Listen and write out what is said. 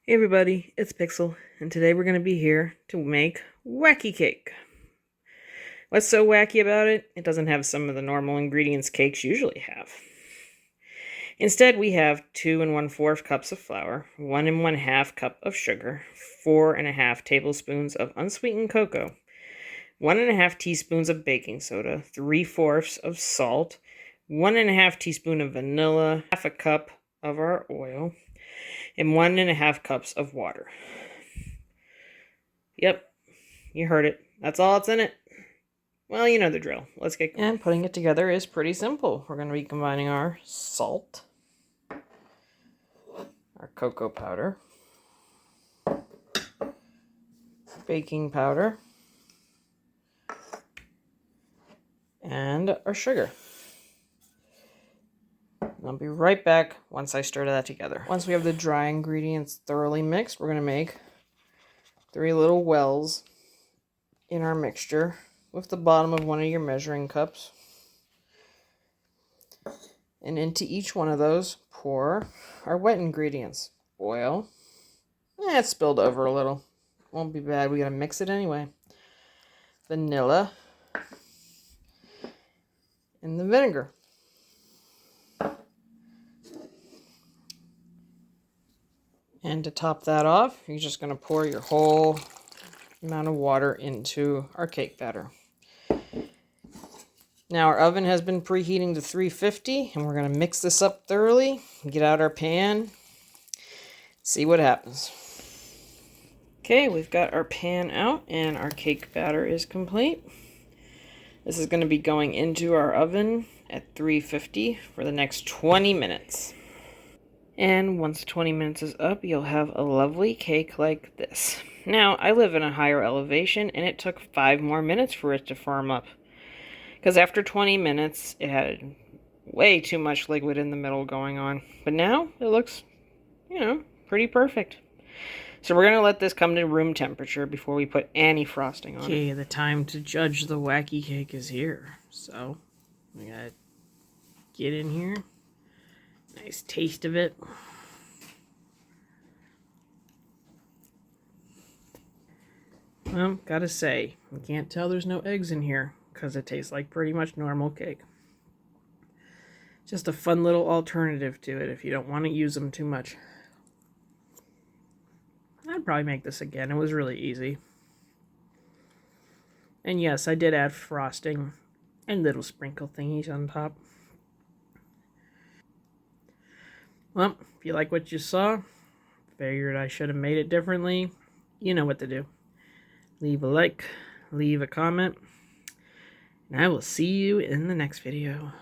Hey everybody, it's Pixel, and today we're going to be here to make Wacky Cake. What's so wacky about it? It doesn't have some of the normal ingredients cakes usually have. Instead, we have 2 1/4 cups of flour, 1 1/2 cup of sugar, 4 1/2 tablespoons of unsweetened cocoa, 1 1/2 teaspoons of baking soda, 3/4 of salt, 1 1/2 teaspoon of vanilla, half a cup of our oil, and 1 1/2 cups of water. Yep, you heard it. That's all that's in it. Well, you know the drill. Let's get going. And putting it together is pretty simple. We're going to be combining our salt, our cocoa powder, baking powder, and our sugar. I'll be right back once I stir that together. Once we have the dry ingredients thoroughly mixed, we're going to make 3 little wells in our mixture with the bottom of one of your measuring cups. And into each one of those, pour our wet ingredients. Oil. It spilled over a little. Won't be bad. We got to mix it anyway. Vanilla. And the vinegar. And to top that off, you're just going to pour your whole amount of water into our cake batter. Now our oven has been preheating to 350, and we're going to mix this up thoroughly, get out our pan, see what happens. Okay, we've got our pan out and our cake batter is complete. This is going to be going into our oven at 350 for the next 20 minutes. And once 20 minutes is up, you'll have a lovely cake like this. Now, I live in a higher elevation, and it took 5 more minutes for it to firm up. Because after 20 minutes, it had way too much liquid in the middle going on. But now, it looks, pretty perfect. So we're going to let this come to room temperature before we put any frosting on it. Okay, the time to judge the Wacky Cake is here. So, we got to get in here. Nice taste of it. Well, gotta say, you can't tell there's no eggs in here because it tastes like pretty much normal cake. Just a fun little alternative to it if you don't want to use them too much. I'd probably make this again. It was really easy. And yes, I did add frosting and little sprinkle thingies on top. Well, if you like what you saw, figured I should have made it differently, you know what to do. Leave a like, leave a comment, and I will see you in the next video.